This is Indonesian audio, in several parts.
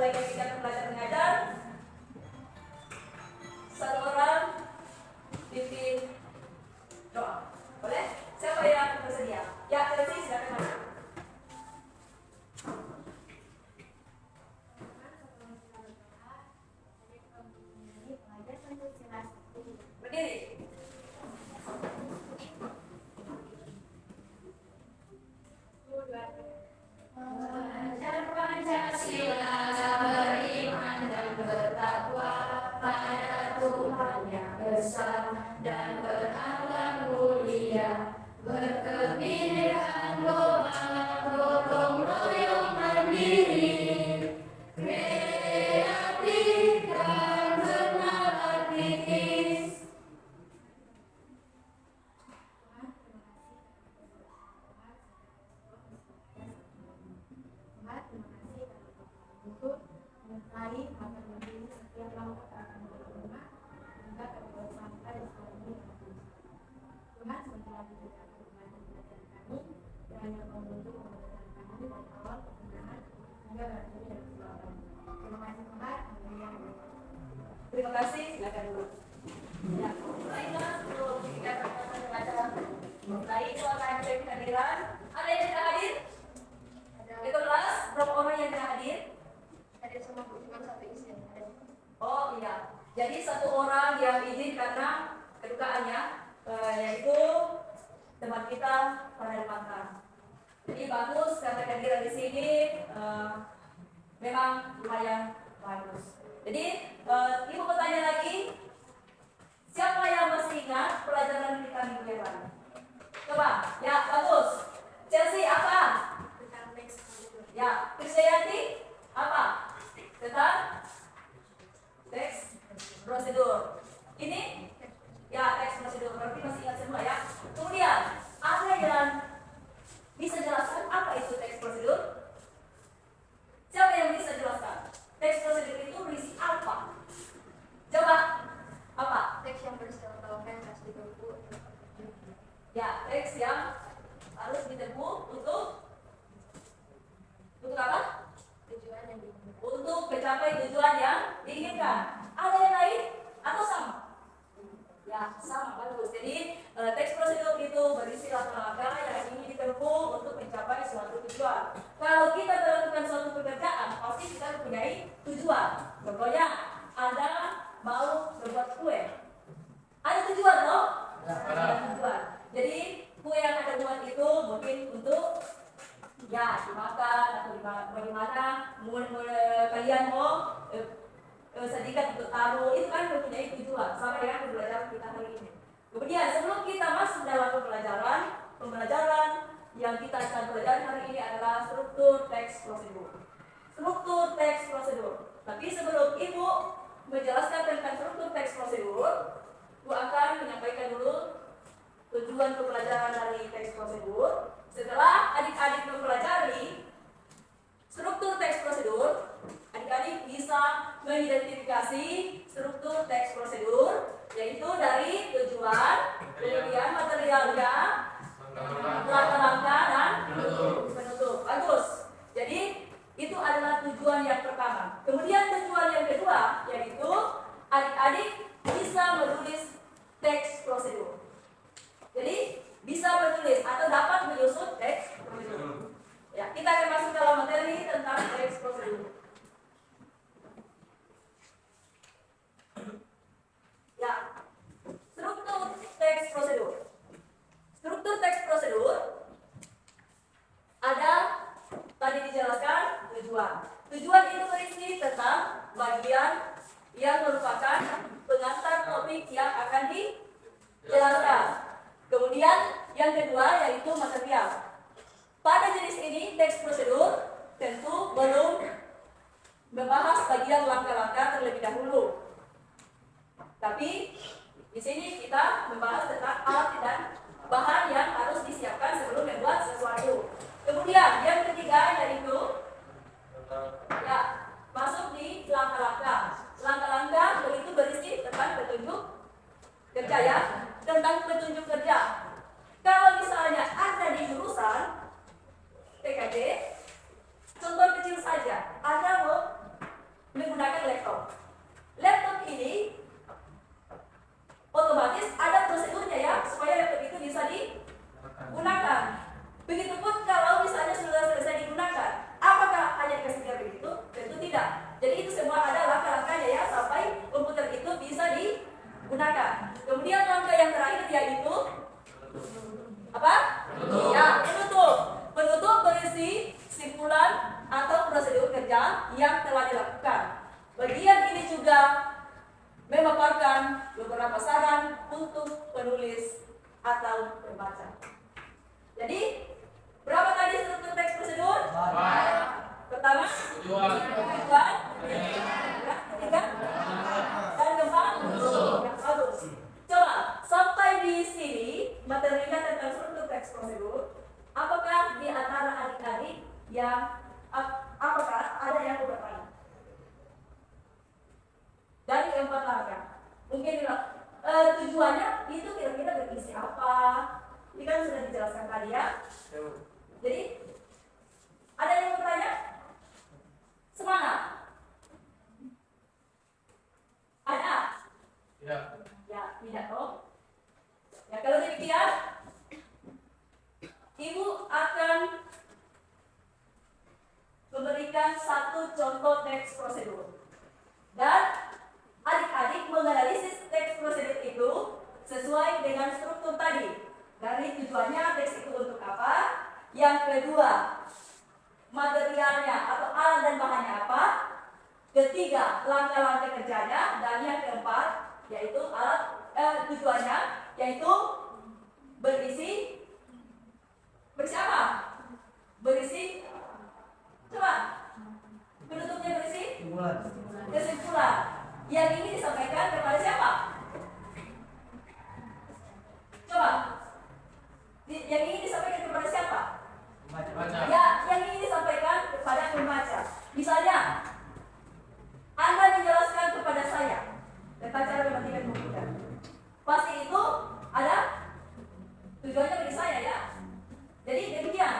mulai dari kegiatan belajar mengajar. Satu orang pimpin doa. Boleh? Siapa yang bersedia? Ya, Chelsea silakan maju. Berdiri. Mengajar Pancasila, beriman dan bertakwa pada Tuhan yang besar dan berakhlak mulia, berkebinekaan global, gotong royong mandiri, kreatif dan bernalar kritis. Untuk menyertai agar menjadi setiap langkah akan berguna hingga kepada sampai di kami. Tuhan semakin menjaga kebaikan belajar kami dan yang membantu pembelajaran kami dari awal penggunaan hingga berakhir dari keseluruhan. Terima kasih Tuhan. Terima kasih, silakan dulu. Ya, baiklah untuk kegiatan belajar. Baik, itu akan jadi kehadiran. Ada yang tidak hadir? Itu kelas berapa orang yang tidak hadir? Hadir semua cuma satu isi. Oh iya, jadi satu orang yang izin karena kedukaannya, yaitu teman kita pada Mangkang. Jadi bagus karena kehadiran di sini memang lumayan bagus. Jadi ibu bertanya lagi, siapa yang masih ingat pelajaran kita minggu yang lalu? Coba, ya bagus. Chelsea apa? Tentang teks prosedur. Ya, Krisdayanti apa? Tentang teks prosedur. Ini ya teks prosedur. Berarti masih ingat semua ya. Kemudian ada yang bisa jelaskan apa itu teks prosedur? Siapa yang bisa jelaskan? Teks prosedur itu berisi apa? Coba apa? Teks yang bersifat harus ditempuh. Ya, teks yang harus ditempuh untuk apa? Tujuan yang ditempuh. Untuk mencapai tujuan yang diinginkan. Ada yang lain atau sama? Ya, sama, bagus. Jadi teks prosedur itu berisi langkah-langkah yang ingin ditempuh untuk mencapai suatu tujuan. Kalau kita melakukan suatu pekerjaan, pasti kita mempunyai tujuan. Contohnya, Anda mau membuat kue. Ada tujuan, loh? Ada tujuan. Jadi kue yang Anda buat itu mungkin untuk ya dimakan atau bagaimana kalian mau sedikat untuk taruh, itu kan mempunyai tujuan sama dengan pembelajaran kita hari ini. Kemudian sebelum kita masuk dalam pembelajaran yang kita akan pelajari hari ini adalah struktur teks prosedur. Struktur teks prosedur. Tapi sebelum ibu menjelaskan tentang struktur teks prosedur, ibu akan menyampaikan dulu tujuan pembelajaran dari teks prosedur. Setelah adik-adik mempelajari struktur teks prosedur, adik-adik bisa mengidentifikasi struktur teks prosedur, yaitu dari tujuan, kemudian materialnya, langkah-langkah dan penutup. Bagus. Jadi itu adalah tujuan yang pertama. Kemudian tujuan yang kedua, yaitu adik-adik bisa menulis teks prosedur. Jadi bisa menulis atau dapat menyusun teks prosedur. Ya, kita akan masuk dalam materi tentang teks prosedur. Ya, struktur teks prosedur. Struktur teks prosedur ada tadi dijelaskan tujuan. Tujuan itu berisi tentang bagian yang merupakan pengantar topik yang akan dijelaskan. Kemudian yang kedua yaitu material. Pada jenis ini teks prosedur tentu belum membahas bagian langkah-langkah terlebih dahulu. Tapi di sini kita membahas tentang alat dan bahan yang harus disiapkan sebelum membuat sesuatu. Kemudian yang ketiga yaitu ya masuk di langkah-langkah. Langkah-langkah itu berisi tentang petunjuk kerja ya, tentang petunjuk kerja. Kalau misalnya ada di jurusan TKJ, contoh kecil saja tidak. Jadi itu semua ada langkah-langkahnya ya sampai komputer itu bisa digunakan. Kemudian langkah yang terakhir yaitu apa? Penutup. Ya, penutup. Penutup berisi simpulan atau prosedur kerja yang telah dilakukan. Bagian ini juga memaparkan beberapa saran untuk penulis atau pembaca. Jadi, berapa tadi struktur teks prosedur? Pertama, tujuan, ketiga, dan keempat, ya, bagus. Coba sampai di sini materinya tentang struktur teks prosedur. Apakah di antara adik-adik yang apakah ada yang bertanya? Dari keempat langkah, mungkin tujuannya itu kira-kira berisi apa? Ini kan sudah dijelaskan tadi ya. Jadi ada yang bertanya? Semangat. Ada? Ya. Ya, tidak toh. Ya kalau demikian, Ibu akan memberikan satu contoh teks prosedur. Dan adik-adik menganalisis teks prosedur itu sesuai dengan struktur tadi. Dari tujuannya teks itu untuk apa? Yang kedua, materialnya atau alat dan bahannya apa? Ketiga, langkah-langkah kerjanya. Dan yang keempat, yaitu tujuannya, yaitu berisi apa? Berisi, coba penutupnya berisi kesimpulan. Yang ini disampaikan kepada siapa? Coba, yang ini disampaikan kepada siapa? Ya, yang ini disampaikan kepada pembaca. Misalnya, Anda menjelaskan kepada saya tentang cara mematikan komputer. Pasti itu ada tujuannya bagi saya ya. Jadi demikian.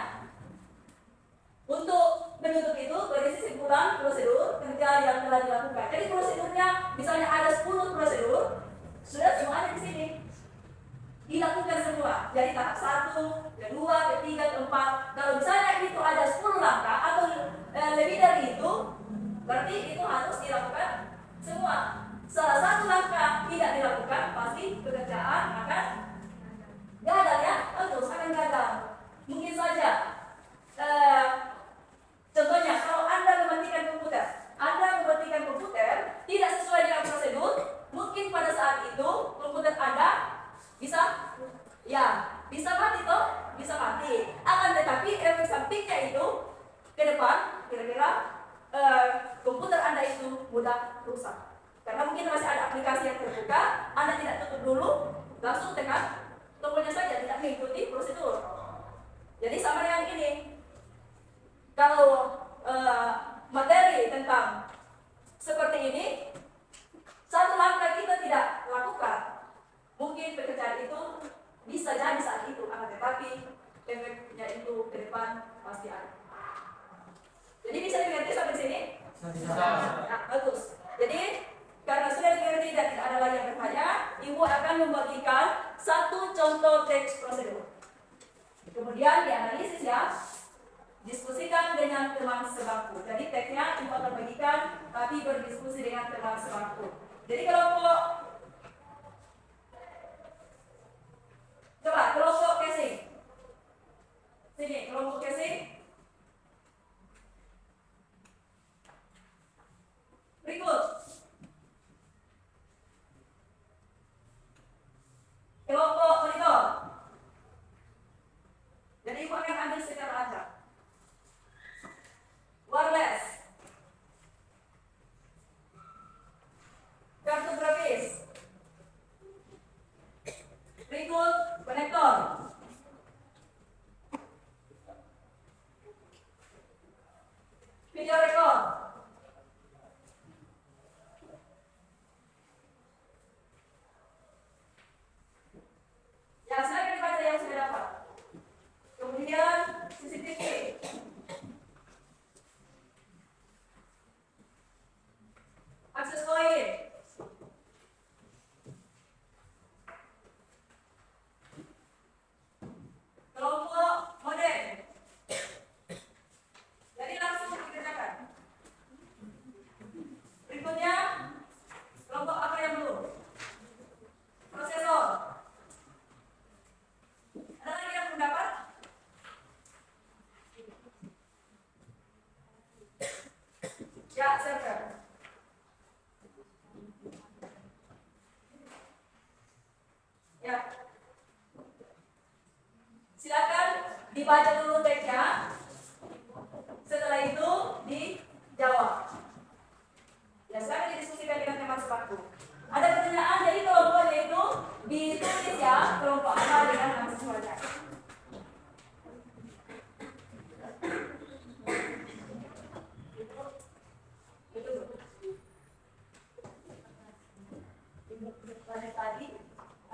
Untuk penutup itu berisi simpulan prosedur kerja yang telah dilakukan. Jadi prosedurnya misalnya ada 10 prosedur, sudah semuanya di sini dilakukan semua. Jadi tahap 1, kedua, ketiga, keempat. Kalau misalnya itu ada 10 langkah atau lebih dari itu, berarti itu harus dilakukan semua. Salah satu langkah tidak dilakukan, pasti pekerjaan akan gagal ya, terus akan gagal. Mungkin saja, contohnya kalau Anda mematikan komputer, tidak sesuai dengan prosedur, mungkin pada saat itu komputer Anda bisa mati toh, bisa mati. Akan tetapi efek sampingnya itu ke depan, kira-kira komputer Anda itu mudah rusak. Karena mungkin masih ada aplikasi yang terbuka, Anda tidak tutup dulu, langsung tekan tombolnya saja, tidak mengikuti prosedur. Jadi sama dengan ini, kalau materi tentang seperti ini, satu langkah kita tidak lakukan, mungkin pekerjaan itu bisa jadi saat itu, akan tetapi efeknya itu ke depan pasti ada. Jadi bisa dimengerti sampai sini? Nah, bagus. Jadi karena sudah dimengerti dan tidak ada lagi yang bertanya, Ibu akan membagikan satu contoh teks prosedur. Kemudian dianalisis ya, diskusikan dengan teman sebangku. Jadi teksnya Ibu akan bagikan, tapi berdiskusi dengan teman sebangku. Jadi kelompok casing. Sini, kelompok casing. Berikut. Kelompok monitor. Jadi Ibu akan ambil secara acak. Wireless. Kartografis. Berikut konektor. Ya, server. Ya. Silakan dibaca dulu teksnya. Setelah itu dijawab. Ya, silakan didiskusikan dengan teman sebangku. Ada pertanyaan dari kelompok yaitu ditulis ya kelompok apa dengan nama sesuatu. Tadi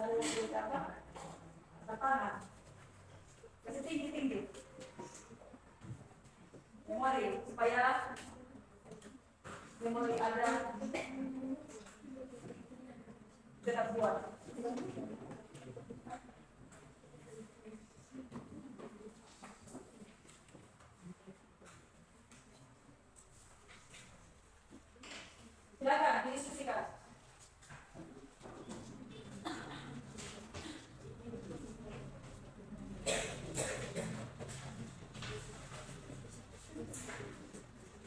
ada yang tulis apa? Tangan. Kasih tinggi. Memori supaya memori ada tetap kuat. Silakan didiskusikan.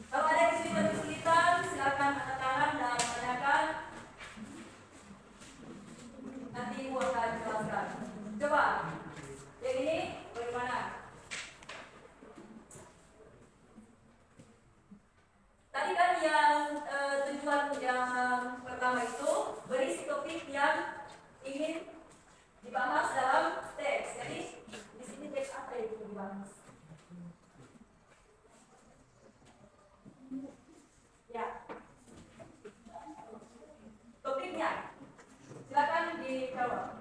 Kalau ada kesulitan, silakan angkat tangan dan tanyakan. Nanti Ibu akan jelaskan. Coba, yang ini bagaimana? Tadi kan yang tujuan yang pertama itu berisi topik yang ingin dibahas dalam teks. Jadi di sini teks apa yang ingin dibahas? Ya, topiknya silakan dijawab.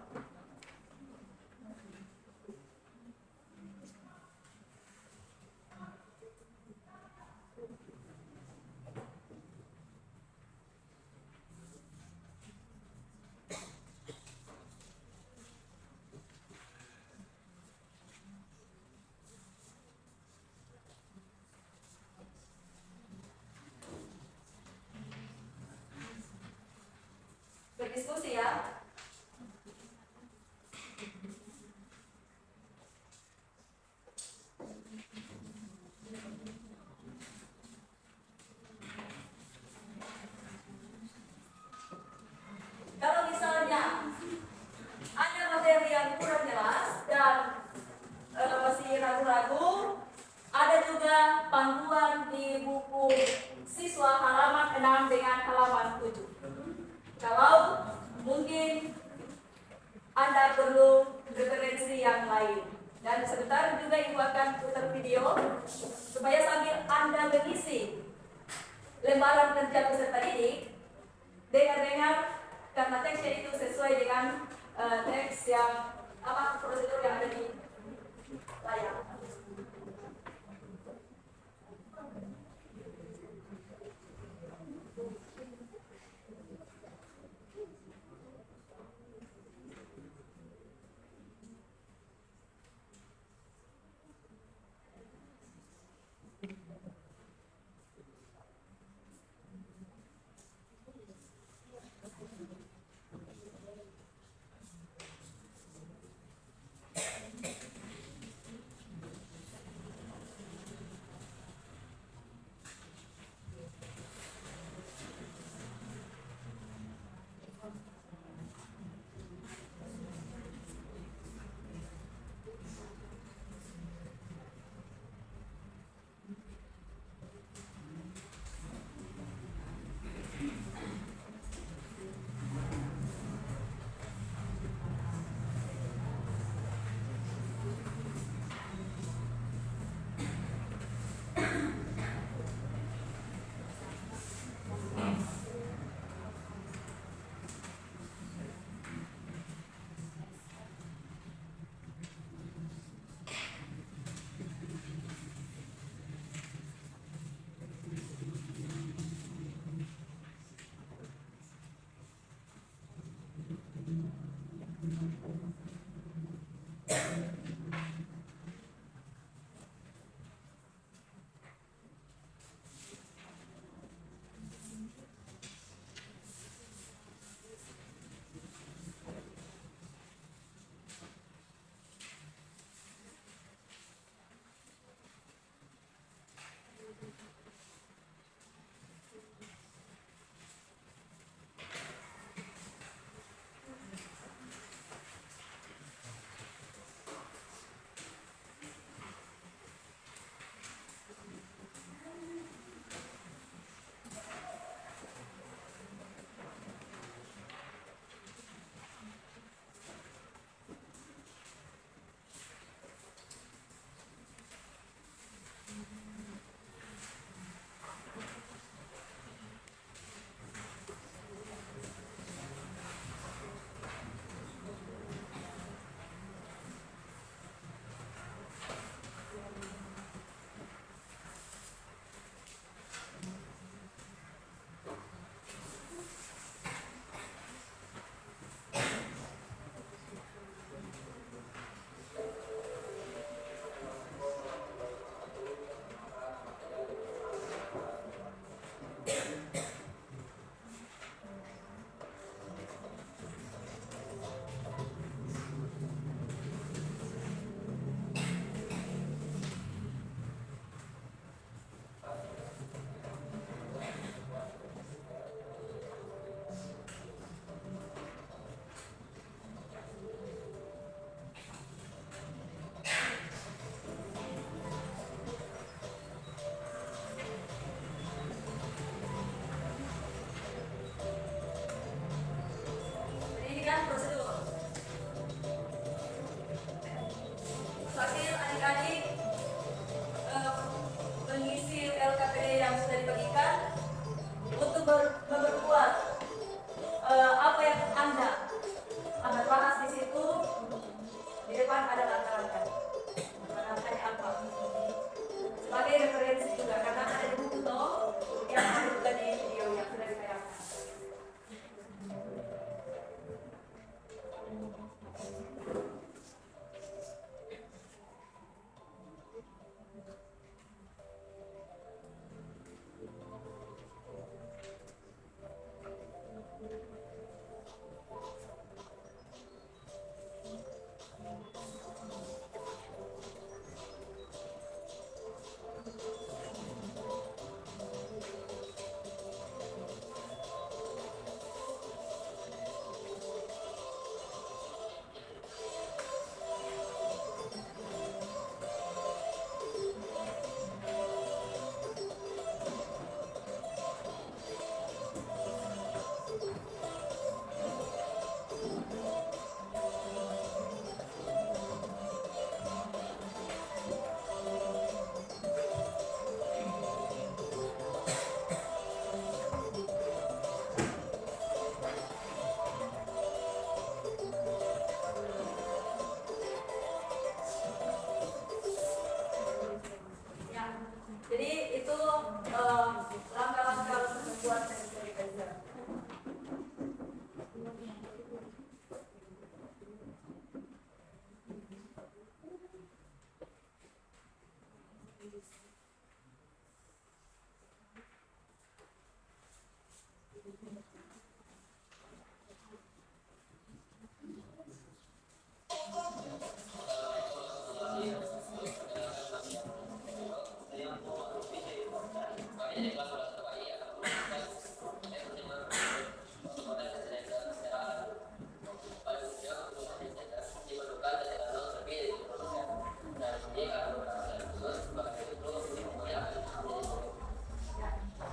Berdiskusi ya. Kalau misalnya ada materi yang kurang jelas dan masih ragu-ragu, ada juga panduan di buku siswa halaman 6 dengan halaman 7. Kalau mungkin Anda perlu referensi yang lain. Dan sebentar juga Ibu akan putar video supaya sambil Anda mengisi lembaran kerja peserta didik, dengar-dengar karena teksnya itu sesuai dengan teks yang prosedur yang ada di layar.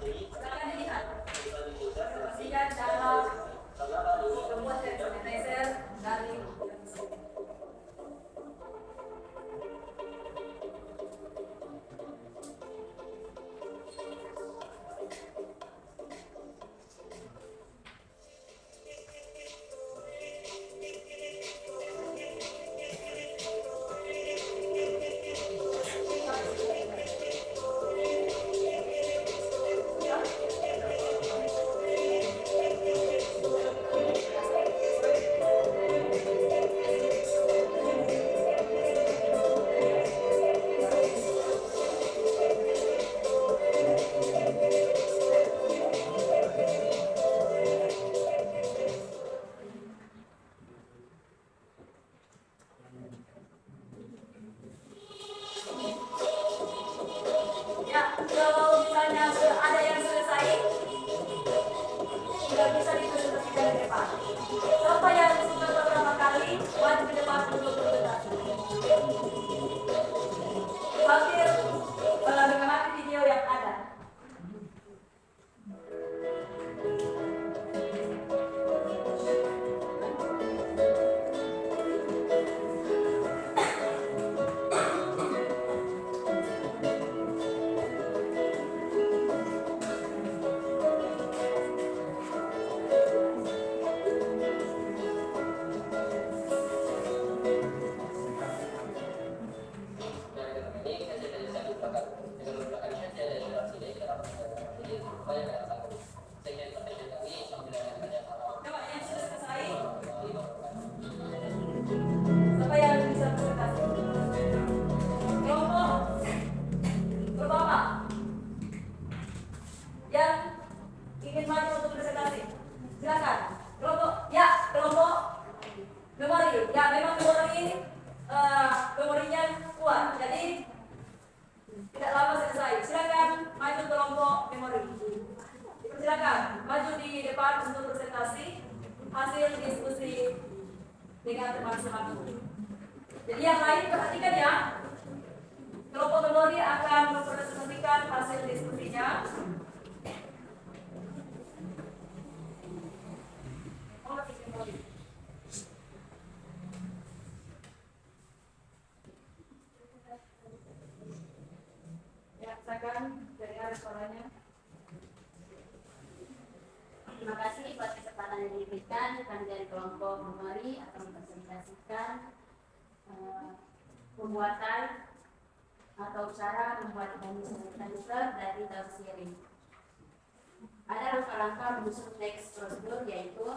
Silakan dilihat. Pastikan cara membuat hand sanitizer dari ya, kalau misalnya sudah ada yang selesai, sudah bisa dipresentasikan di depan. Siapa yang sudah pertama kali, wajib ke depan untuk presentasi. Hampir mengamati video yang ada. Coba yang sudah selesai, siapa yang bisa presentasi? Kelompok pertama yang ingin maju untuk presentasi, silakan. Kelompok memori, ya memang memorinya kuat, jadi tidak lama selesai. Silakan maju kelompok memori. Silakan maju di depan untuk presentasi hasil diskusi dengan teman sehati. Jadi yang lain perhatikan ya. Kelompok memori akan mempresentasikan hasil diskusinya. Ya, silakan dengar suaranya. Terima kasih buat kesempatan yang diberikan. Kami dari kelompok memori akan mempresentasikan pembuatan atau cara membuat hand sanitizer dari daun sirih. Ada langkah-langkah menyusun teks prosedur, yaitu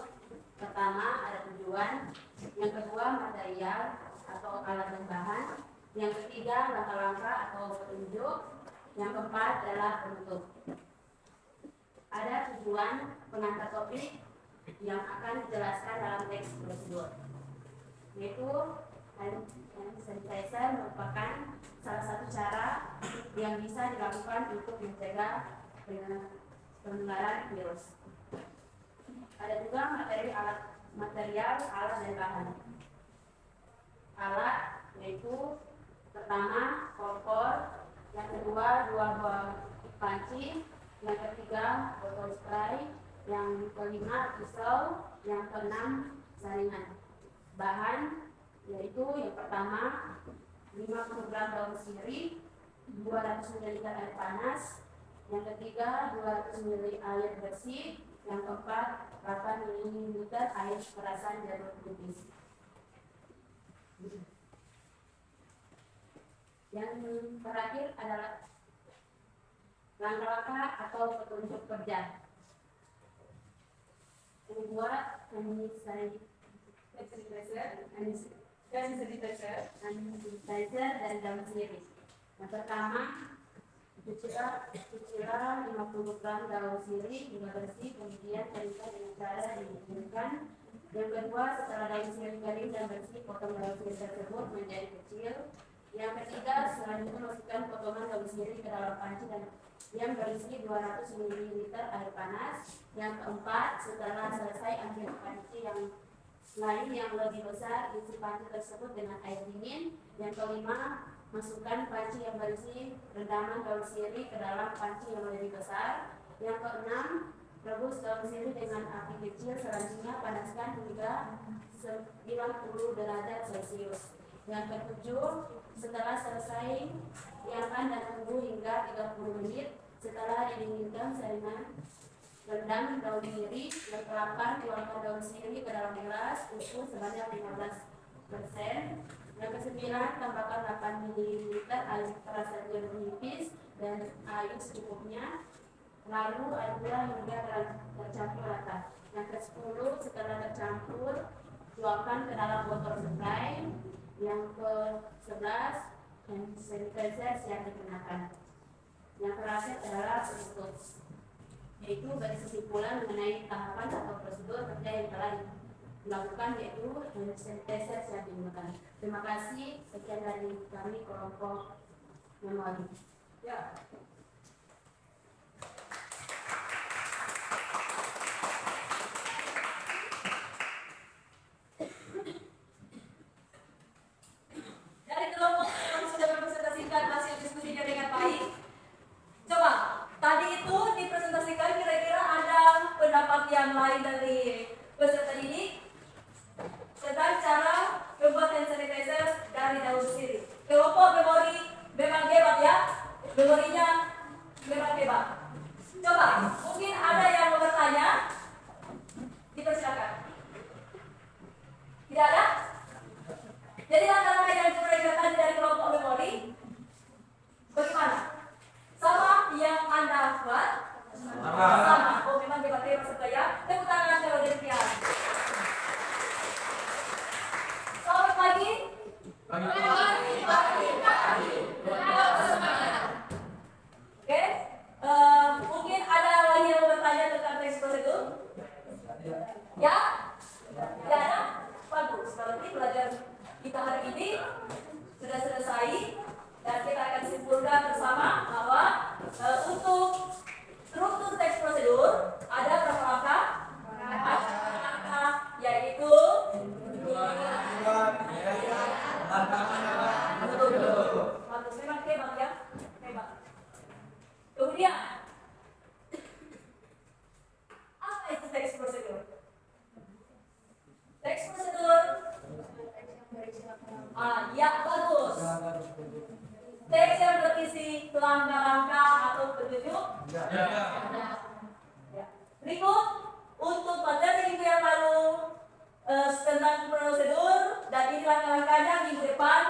pertama ada tujuan, yang kedua material atau alat dan bahan, yang ketiga langkah-langkah atau petunjuk, yang keempat adalah bentuk. Ada tujuan pengantar topik yang akan dijelaskan dalam teks prosedur, yaitu hand sanitizer merupakan salah satu cara yang bisa dilakukan untuk mencegah penularan virus. Ada juga material, alat dan bahan. Alat yaitu pertama kompor, yang kedua 2 buah panci, yang ketiga botol spray, yang kelima pisau, yang keenam saringan. Bahan yaitu yang pertama 50 gram daun sirih, 200 ml air panas, yang ketiga 200 ml air bersih, yang keempat 8 ml air perasan jeruk nipis. Yang terakhir adalah langkah-langkah atau petunjuk kerja. Membuat hand sanitizer dari daun sirih. Yang pertama, cucilah 50 gram daun sirih hingga bersih, kemudian cairkan dengan cara didinginkan. Yang kedua, setelah daun sirih kering dan bersih, potong daun sirih tersebut menjadi kecil. Yang ketiga, selanjutnya masukkan potongan daun sirih ke dalam panci dan yang berisi 200 ml air panas. Yang keempat, setelah selesai ambil panci yang lain yang lebih besar, isi panci tersebut dengan air dingin. Yang kelima, masukkan panci yang berisi rendaman daun sirih ke dalam panci yang lebih besar. Yang keenam, rebus daun sirih dengan api kecil, selanjutnya panaskan hingga 90 derajat Celcius. Yang ketujuh, setelah selesai, diamkan dan tunggu hingga 30 menit. Setelah didinginkan, saringan rendam daun sirih. Yang ke-8, tuangkan daun sirih ke dalam gelas, ukur sebanyak 15%. Yang ke-9, tambahkan 8 ml air terasa jeruk nipis dan air secukupnya. Lalu aduklah hingga tercampur rata. Yang ke-10, setelah tercampur, tuangkan ke dalam botol spray. Yang ke-11, hand sanitizer siap digunakan. Yang terakhir adalah penutup, yaitu bagi kesimpulan mengenai tahapan atau prosedur kerja yang telah dilakukan, yaitu hand sanitizer siap digunakan. Terima kasih. Sekian dari kami kelompok memori. Ya. Dari kelompok yang sudah mempresentasikan hasil diskusinya dengan baik, coba tadi itu dipresentasikan, kira-kira ada pendapat yang lain dari peserta didik tentang cara membuat hand sanitizer dari daun sirih. Kelompok memori memang hebat ya, memorinya memang hebat. Coba, mungkin ada yang mau bertanya, dipersilakan. Tidak ada? Jadi langkah-langkah yang diperagakan dari kelompok memori bagaimana? Sama yang Anda buat? Sama. Oh, memang hebat-hebat peserta ya. Tepuk tangan kalau demikian. Selamat pagi. Oke, mungkin ada lagi yang mau bertanya tentang teks prosedur? Ya? Tidak ada? Bagus. Berarti belajar kita hari ini sudah selesai dan kita akan simpulkan bersama bahwa untuk struktur teks prosedur ada berapa langkah? Yaitu bagus, memang hebat ya, hebat. Kemudian apa itu teks prosedur? Teks prosedur, ya bagus. Teks yang berisi langkah-langkah atau petunjuk. Ya. Berikut untuk materi minggu yang lalu tentang prosedur, dan ini langkah-langkahnya minggu depan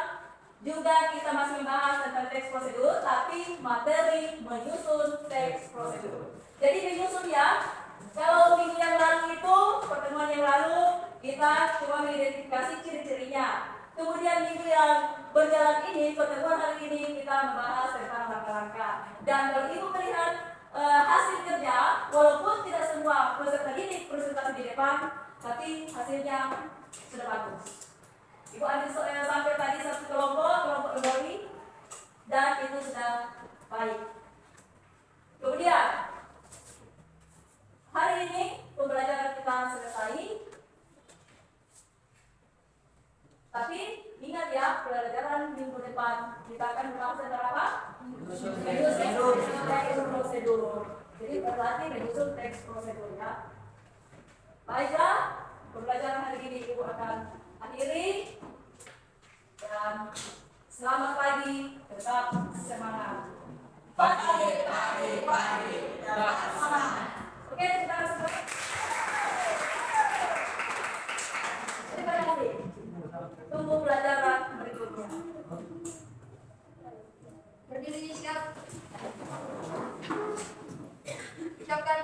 juga kita masih membahas tentang teks prosedur, tapi materi menyusun teks prosedur. Jadi menyusun ya. Kalau minggu yang lalu itu, pertemuan yang lalu, kita cuma mengidentifikasi ciri-cirinya. Kemudian minggu yang berjalan ini, pertemuan hari ini, kita membahas tentang langkah-langkah. Dan kalau Ibu melihat hasil kerja, walaupun tidak semua peserta didik presentasi di depan, tapi hasilnya sudah bagus. Ibu ambil sampai tadi satu kelompok memori, dan itu sudah baik. Kemudian hari ini pembelajaran kita selesai. Tapi ingat ya, pelajaran minggu depan kita akan membahas tentang apa? Menyusun teks prosedur. Jadi berarti menyusun teks prosedur ya. Baiklah, pembelajaran hari ini Ibu akan akhiri. Dan selamat pagi, tetap semangat. Pagi. Semangat. Oke, kita langsung. Terima kasih. Tunggu pelajaran berikutnya. Berdiri siap. Ucapkan